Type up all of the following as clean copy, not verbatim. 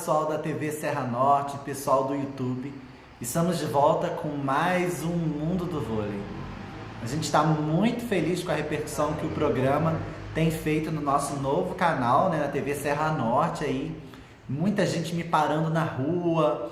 pessoal da TV Serra Norte, pessoal do YouTube. Estamos de volta com mais um Mundo do Vôlei. A gente está muito feliz com a repercussão que o programa tem feito no nosso novo canal, né, na TV Serra Norte. Aí. Muita gente me parando na rua,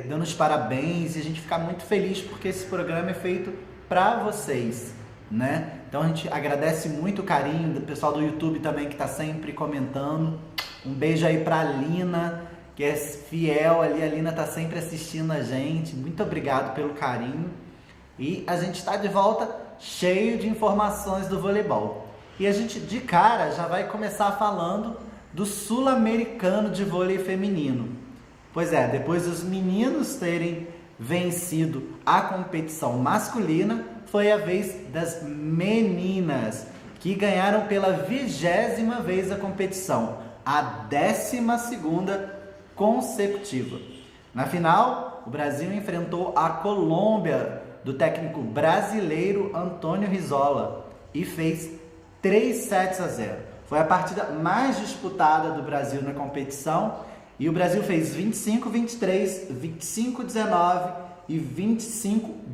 dando os parabéns, e a gente fica muito feliz porque esse programa é feito para vocês, né? Então a gente agradece muito o carinho do pessoal do YouTube também que está sempre comentando. Um beijo aí para a Lina, que é fiel ali, a Lina está sempre assistindo a gente. Muito obrigado pelo carinho. E a gente está de volta cheio de informações do voleibol. E a gente de cara já vai começar falando do Sul-Americano de vôlei feminino. Pois é, depois dos meninos terem vencido a competição masculina, foi a vez das meninas, que ganharam pela 20ª vez a competição, a 12ª consecutiva. Na final, o Brasil enfrentou a Colômbia, do técnico brasileiro Antônio Rizzola, e fez 3-0. Foi a partida mais disputada do Brasil na competição, e o Brasil fez 25-23, 25-19 e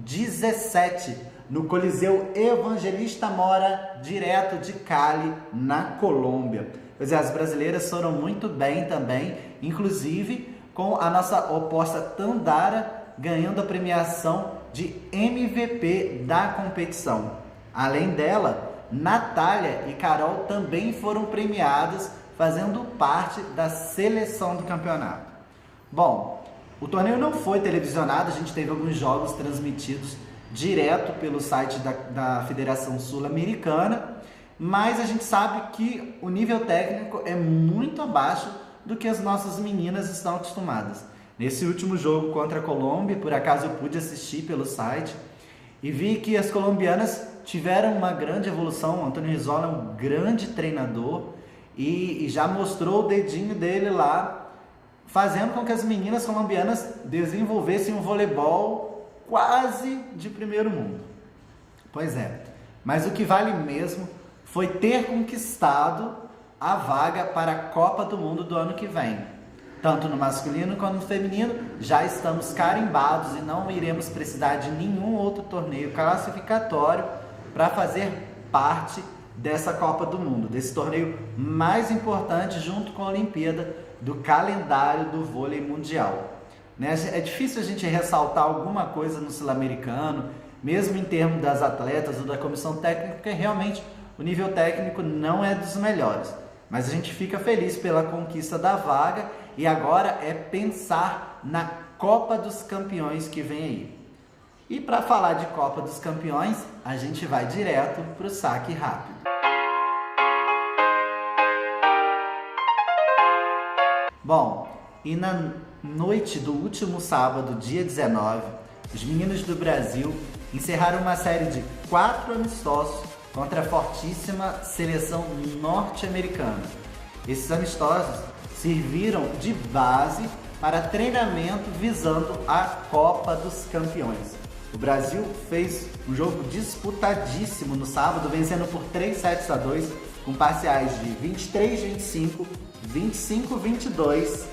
25-17 no Coliseu Evangelista Mora, direto de Cali, na Colômbia. Pois é, as brasileiras foram muito bem também, inclusive com a nossa oposta Tandara ganhando a premiação de MVP da competição. Além dela, Natália e Carol também foram premiadas, fazendo parte da seleção do campeonato. Bom, o torneio não foi televisionado, a gente teve alguns jogos transmitidos direto pelo site da Federação Sul-Americana, mas a gente sabe que o nível técnico é muito abaixo do que as nossas meninas estão acostumadas. Nesse último jogo contra a Colômbia, por acaso eu pude assistir pelo site e vi que as colombianas tiveram uma grande evolução. O Antônio Rizzola é um grande treinador e já mostrou o dedinho dele lá, fazendo com que as meninas colombianas desenvolvessem um voleibol quase de primeiro mundo. Pois é, mas o que vale mesmo foi ter conquistado a vaga para a Copa do Mundo do ano que vem. Tanto no masculino quanto no feminino, já estamos carimbados e não iremos precisar de nenhum outro torneio classificatório para fazer parte dessa Copa do Mundo, desse torneio mais importante junto com a Olimpíada do calendário do vôlei mundial. É difícil a gente ressaltar alguma coisa no Sul-Americano, mesmo em termos das atletas ou da comissão técnica, porque realmente o nível técnico não é dos melhores. Mas a gente fica feliz pela conquista da vaga e agora é pensar na Copa dos Campeões que vem aí. E para falar de Copa dos Campeões, a gente vai direto para o saque rápido. Bom, e na noite do último sábado, dia 19, os meninos do Brasil encerraram uma série de 4 amistosos contra a fortíssima seleção norte-americana. Esses amistosos serviram de base para treinamento visando a Copa dos Campeões. O Brasil fez um jogo disputadíssimo no sábado, vencendo por 3-2, com parciais de 23-25, 25-22,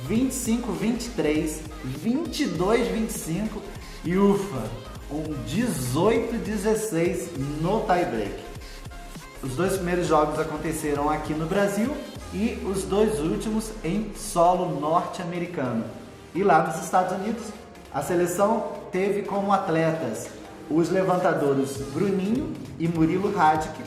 25-23, 22-25 e ufa, um 18-16 no tie-break. Os 2 primeiros jogos aconteceram aqui no Brasil e os 2 últimos em solo norte-americano. E lá nos Estados Unidos, a seleção teve como atletas os levantadores Bruninho e Murilo Radic,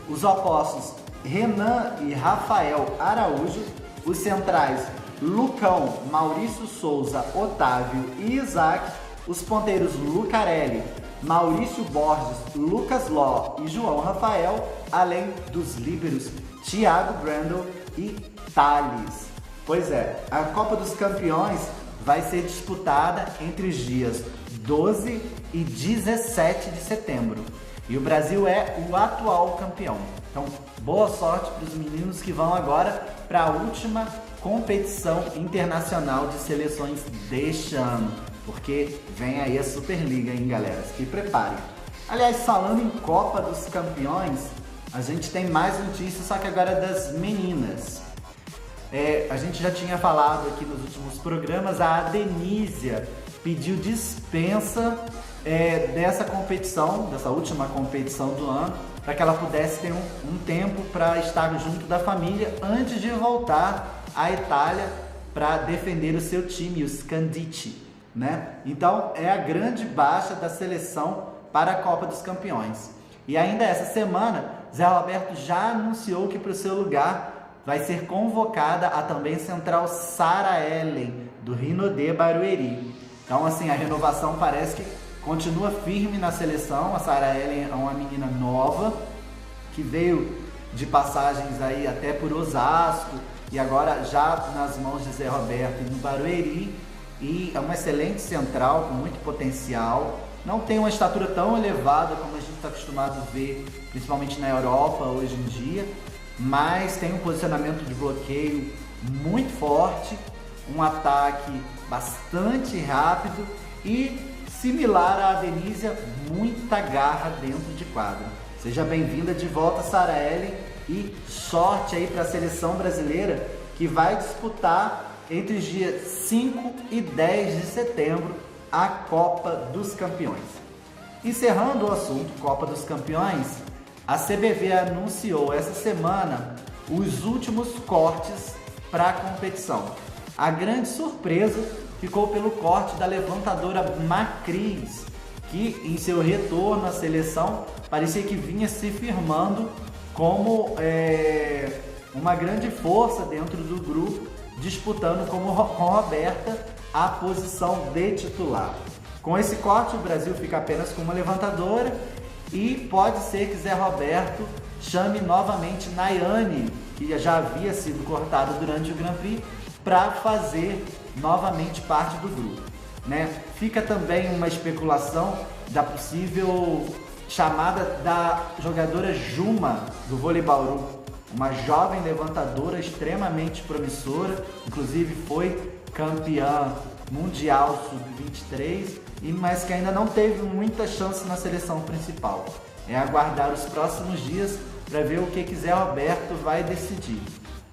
os opostos Renan e Rafael Araújo, os centrais Lucão, Maurício Souza, Otávio e Isaac, os ponteiros Lucarelli, Maurício Borges, Lucas Ló e João Rafael, além dos líberos Thiago Brandel e Thales. Pois é, a Copa dos Campeões vai ser disputada entre os dias 12 e 17 de setembro. E o Brasil é o atual campeão. Então, boa sorte para os meninos que vão agora para a última competição internacional de seleções deste ano. Porque vem aí a Superliga, hein, galera? Se preparem. Aliás, falando em Copa dos Campeões, a gente tem mais notícias, só que agora das meninas. A gente já tinha falado aqui nos últimos programas, a Adenísia pediu dispensa dessa competição, dessa última competição do ano, para que ela pudesse ter um tempo para estar junto da família antes de voltar à Itália para defender o seu time, o Scandicci, né? Então é a grande baixa da seleção para a Copa dos Campeões. E ainda essa semana, Zé Roberto já anunciou que para o seu lugar vai ser convocada a também central Sarah Ellen, do Rinodê Barueri. Então assim, a renovação parece que continua firme na seleção. A Sarah Ellen é uma menina nova, que veio de passagens aí até por Osasco, e agora já nas mãos de Zé Roberto e no Barueri, e é uma excelente central, com muito potencial. Não tem uma estatura tão elevada como a gente está acostumado a ver, principalmente na Europa hoje em dia, mas tem um posicionamento de bloqueio muito forte, um ataque bastante rápido e, similar à Adenísia, muita garra dentro de quadra. Seja bem-vinda de volta, Sarah Ellen, e sorte aí para a seleção brasileira, que vai disputar entre os dias 5 e 10 de setembro a Copa dos Campeões. Encerrando o assunto Copa dos Campeões, a CBV anunciou essa semana os últimos cortes para a competição. A grande surpresa ficou pelo corte da levantadora Macris, que em seu retorno à seleção parecia que vinha se firmando como uma grande força dentro do grupo, disputando com Roberta a posição de titular. Com esse corte, o Brasil fica apenas com uma levantadora e pode ser que Zé Roberto chame novamente Nayane, que já havia sido cortada durante o Grand Prix, para fazer novamente parte do grupo, né? Fica também uma especulação da possível chamada da jogadora Juma, do vôlei Bauru, uma jovem levantadora extremamente promissora, inclusive foi campeã mundial sub-23, mas que ainda não teve muita chance na seleção principal. É aguardar os próximos dias para ver o que Zé Roberto vai decidir.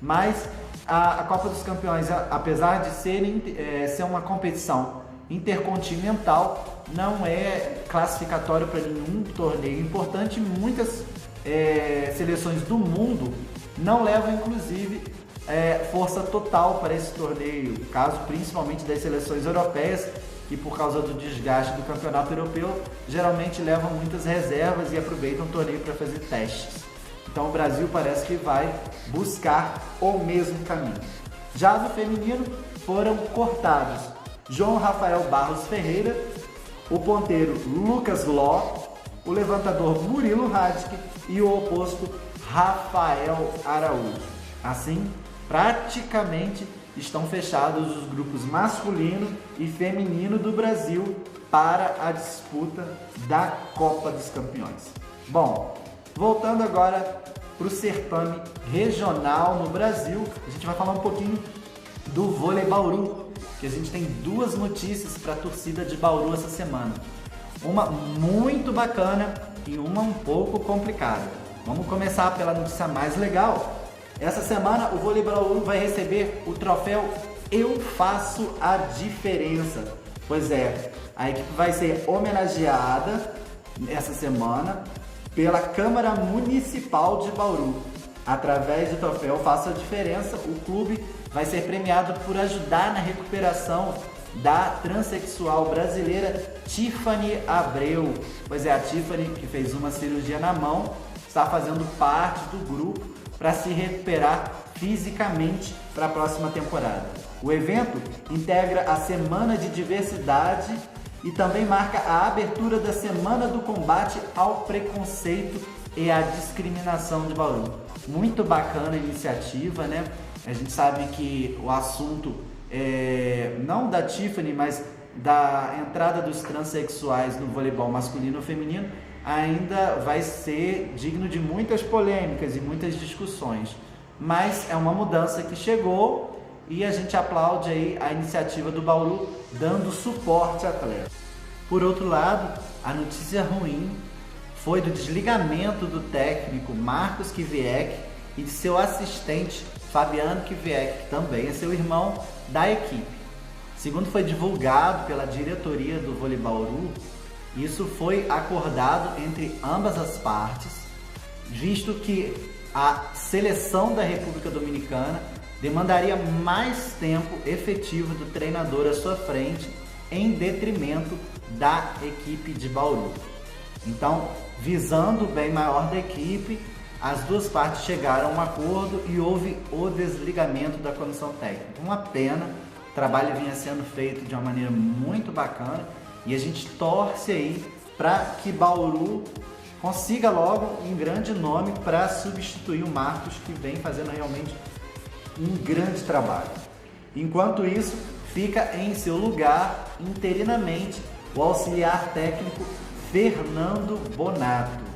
Mas a Copa dos Campeões, apesar de ser uma competição intercontinental, não é classificatório para nenhum torneio importante. Muitas seleções do mundo não levam, inclusive, força total para esse torneio, caso principalmente das seleções europeias, que por causa do desgaste do campeonato europeu, geralmente levam muitas reservas e aproveitam o torneio para fazer testes. Então o Brasil parece que vai buscar o mesmo caminho. Já no feminino foram cortados João Rafael Barros Ferreira, o ponteiro Lucas Ló, o levantador Murilo Radke e o oposto Rafael Araújo. Assim, praticamente estão fechados os grupos masculino e feminino do Brasil para a disputa da Copa dos Campeões. Bom, voltando agora para o certame regional no Brasil, a gente vai falar um pouquinho do vôlei Bauru, que a gente tem duas notícias para a torcida de Bauru essa semana. Uma muito bacana e uma um pouco complicada. Vamos começar pela notícia mais legal. Essa semana o vôlei Bauru vai receber o troféu Eu Faço a Diferença. Pois é, a equipe vai ser homenageada essa semana pela Câmara Municipal de Bauru. Através do troféu Faça a Diferença, o clube vai ser premiado por ajudar na recuperação da transexual brasileira Tiffany Abreu. Pois é, a Tiffany, que fez uma cirurgia na mão, está fazendo parte do grupo para se recuperar fisicamente para a próxima temporada. O evento integra a Semana de Diversidade e também marca a abertura da Semana do Combate ao Preconceito e à Discriminação de Bauru. Muito bacana a iniciativa, né? A gente sabe que o assunto não da Tiffany, mas da entrada dos transexuais no voleibol masculino ou feminino ainda vai ser digno de muitas polêmicas e muitas discussões. Mas é uma mudança que chegou e a gente aplaude aí a iniciativa do Bauru dando suporte à atleta. Por outro lado, a notícia ruim foi do desligamento do técnico Marcos Kivieck e de seu assistente Fabiano Kwiatek, que também é seu irmão, da equipe. Segundo foi divulgado pela diretoria do Vôlei Bauru, isso foi acordado entre ambas as partes, visto que a seleção da República Dominicana demandaria mais tempo efetivo do treinador à sua frente, em detrimento da equipe de Bauru. Então, visando o bem maior da equipe, as duas partes chegaram a um acordo e houve o desligamento da comissão técnica. Uma pena, o trabalho vinha sendo feito de uma maneira muito bacana e a gente torce aí para que Bauru consiga logo um grande nome para substituir o Marcos, que vem fazendo realmente um grande trabalho. Enquanto isso, fica em seu lugar, interinamente, o auxiliar técnico Fernando Bonato.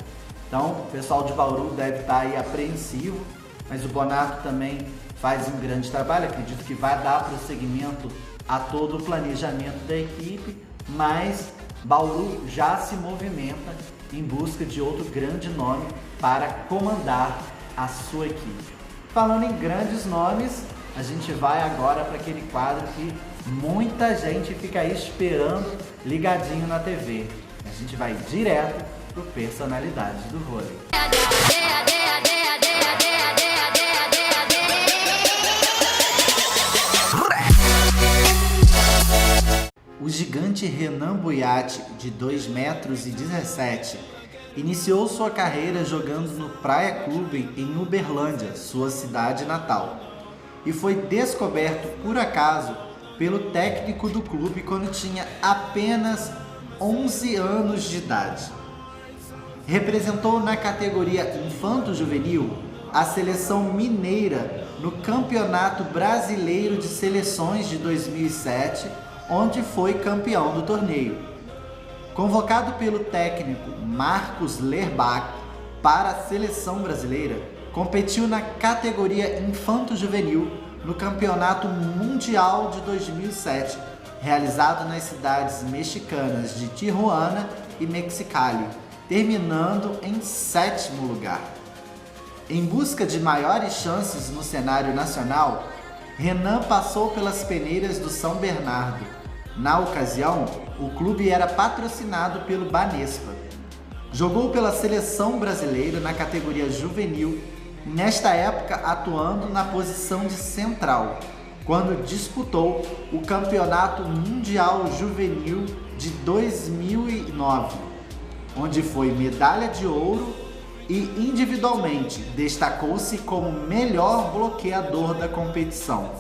Então, o pessoal de Bauru deve estar aí apreensivo, mas o Bonato também faz um grande trabalho. Acredito que vai dar prosseguimento a todo o planejamento da equipe, mas Bauru já se movimenta em busca de outro grande nome para comandar a sua equipe. Falando em grandes nomes, a gente vai agora para aquele quadro que muita gente fica aí esperando ligadinho na TV. A gente vai direto pro Personalidades do Vôlei. O gigante Renan Buiatti, de 2,17 m, iniciou sua carreira jogando no Praia Clube em Uberlândia, sua cidade natal, e foi descoberto por acaso pelo técnico do clube quando tinha apenas 11 anos de idade. Representou na categoria infanto-juvenil a seleção mineira no Campeonato Brasileiro de Seleções de 2007, onde foi campeão do torneio. Convocado pelo técnico Marcos Lerbach para a seleção brasileira, competiu na categoria infanto-juvenil no Campeonato Mundial de 2007, realizado nas cidades mexicanas de Tijuana e Mexicali, terminando em 7º lugar. Em busca de maiores chances no cenário nacional, Renan passou pelas peneiras do São Bernardo. Na ocasião, o clube era patrocinado pelo Banespa. Jogou pela seleção brasileira na categoria juvenil, nesta época atuando na posição de central, quando disputou o Campeonato Mundial Juvenil de 2009, onde foi medalha de ouro e individualmente destacou-se como melhor bloqueador da competição.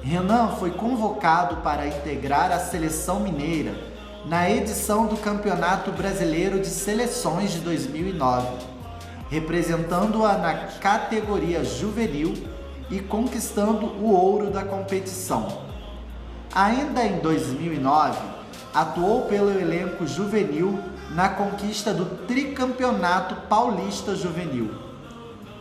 Renan foi convocado para integrar a seleção mineira na edição do Campeonato Brasileiro de Seleções de 2009, representando-a na categoria juvenil e conquistando o ouro da competição. Ainda em 2009, atuou pelo elenco juvenil na conquista do tricampeonato paulista juvenil.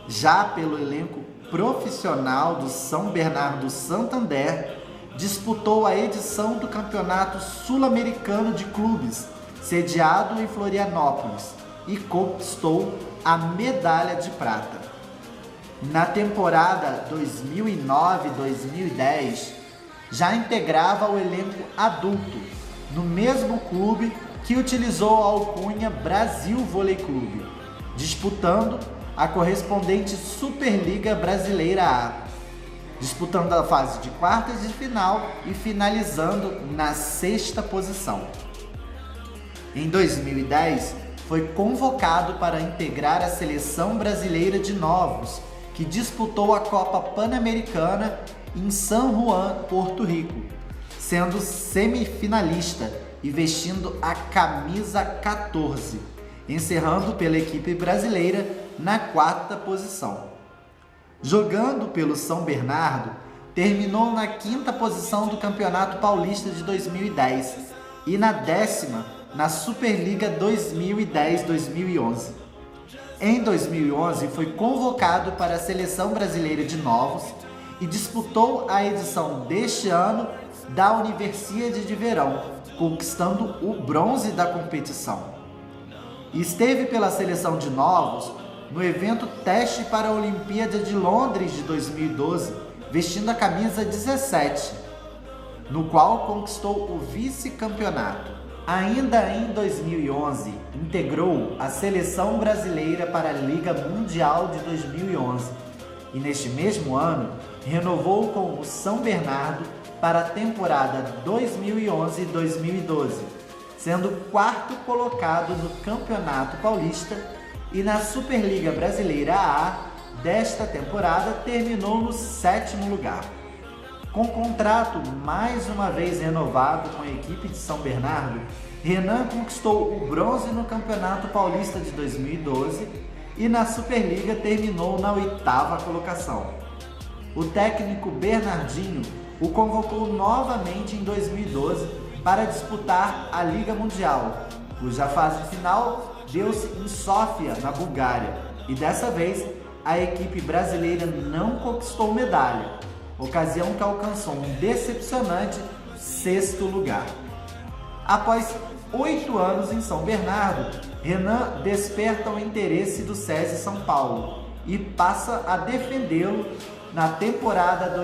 Já pelo elenco profissional do São Bernardo Santander, disputou a edição do Campeonato Sul-Americano de Clubes, sediado em Florianópolis, e conquistou a medalha de prata. Na temporada 2009-2010, já integrava o elenco adulto, no mesmo clube que utilizou a alcunha Brasil Vôlei Clube, disputando a correspondente Superliga Brasileira A, disputando a fase de quartas de final e finalizando na 6ª posição. Em 2010, foi convocado para integrar a Seleção Brasileira de Novos, que disputou a Copa Pan-Americana em San Juan, Porto Rico, sendo semifinalista e vestindo a camisa 14, encerrando pela equipe brasileira na 4ª posição. Jogando pelo São Bernardo, terminou na 5ª posição do Campeonato Paulista de 2010 e na 10ª na Superliga 2010-2011. Em 2011, foi convocado para a Seleção Brasileira de Novos e disputou a edição deste ano da Universidade de Verão, conquistando o bronze da competição. Esteve pela seleção de Novos no evento teste para a Olimpíada de Londres de 2012, vestindo a camisa 17, no qual conquistou o vice-campeonato. Ainda em 2011, integrou a seleção brasileira para a Liga Mundial de 2011 e neste mesmo ano renovou com o São Bernardo para a temporada 2011-2012, sendo quarto colocado no Campeonato Paulista e na Superliga Brasileira A desta temporada terminou no 7º lugar. Com contrato mais uma vez renovado com a equipe de São Bernardo, Renan conquistou o bronze no Campeonato Paulista de 2012 e na Superliga terminou na 8ª colocação. O técnico Bernardinho o convocou novamente em 2012 para disputar a Liga Mundial, cuja fase final deu-se em Sófia, na Bulgária, e dessa vez a equipe brasileira não conquistou medalha, ocasião que alcançou um decepcionante 6º lugar. Após 8 anos em São Bernardo, Renan desperta o interesse do SESI São Paulo e passa a defendê-lo na temporada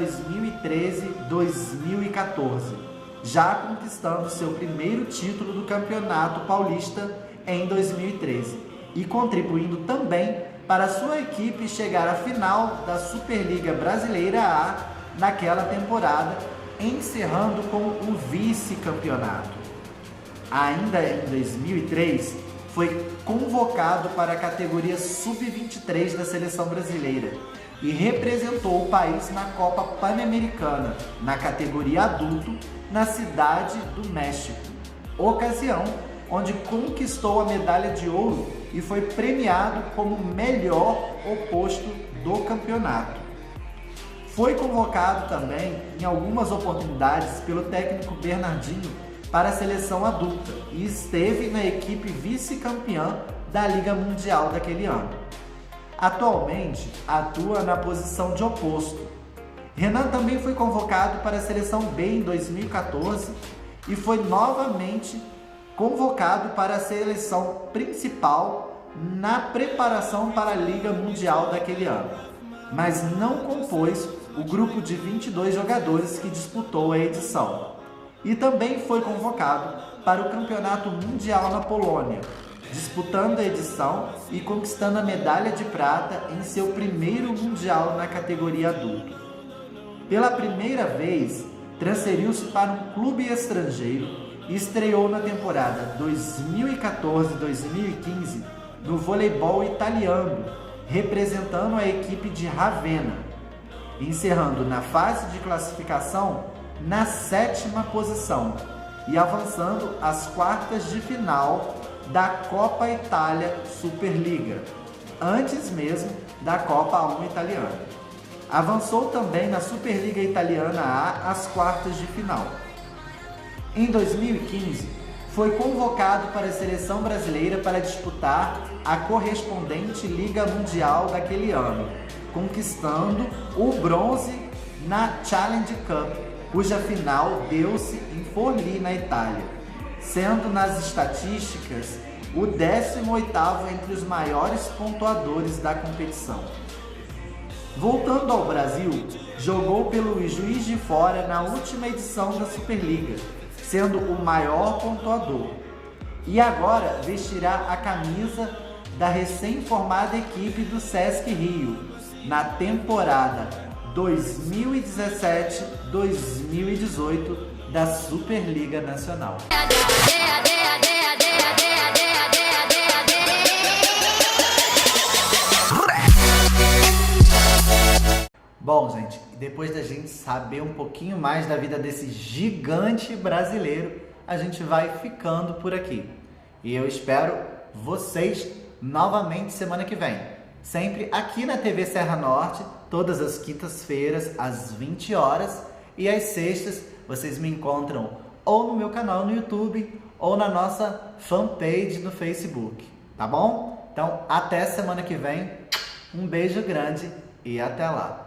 2013-2014, já conquistando seu primeiro título do Campeonato Paulista em 2013 e contribuindo também para sua equipe chegar à final da Superliga Brasileira A naquela temporada, encerrando com o vice-campeonato. Ainda em 2003, foi convocado para a categoria Sub-23 da seleção brasileira e representou o país na Copa Pan-Americana, na categoria adulto, na Cidade do México, ocasião onde conquistou a medalha de ouro e foi premiado como melhor oposto do campeonato. Foi convocado também em algumas oportunidades pelo técnico Bernardinho para a seleção adulta e esteve na equipe vice-campeã da Liga Mundial daquele ano. Atualmente, atua na posição de oposto. Renan também foi convocado para a seleção B em 2014 e foi novamente convocado para a seleção principal na preparação para a Liga Mundial daquele ano, mas não compôs o grupo de 22 jogadores que disputou a edição. E também foi convocado para o Campeonato Mundial na Polônia, disputando a edição e conquistando a medalha de prata em seu primeiro Mundial na categoria adulto. Pela primeira vez, transferiu-se para um clube estrangeiro e estreou na temporada 2014-2015 no voleibol italiano, representando a equipe de Ravenna, encerrando na fase de classificação na 7ª posição e avançando às quartas de final da Copa Itália Superliga, antes mesmo da Copa A1 italiana. Avançou também na Superliga Italiana A às quartas de final. Em 2015, foi convocado para a seleção brasileira para disputar a correspondente Liga Mundial daquele ano, conquistando o bronze na Challenge Cup, cuja final deu-se em Forlì, na Itália, sendo nas estatísticas o 18º entre os maiores pontuadores da competição. Voltando ao Brasil, jogou pelo Juiz de Fora na última edição da Superliga, sendo o maior pontuador. E agora vestirá a camisa da recém-formada equipe do Sesc Rio, na temporada 2017-2018 da Superliga Nacional. Bom, gente, depois da gente saber um pouquinho mais da vida desse gigante brasileiro, a gente vai ficando por aqui. E eu espero vocês novamente semana que vem. Sempre aqui na TV Serra Norte, todas as quintas-feiras, às 20 horas. E às sextas, vocês me encontram ou no meu canal no YouTube, ou na nossa fanpage no Facebook. Tá bom? Então, até semana que vem. Um beijo grande e até lá.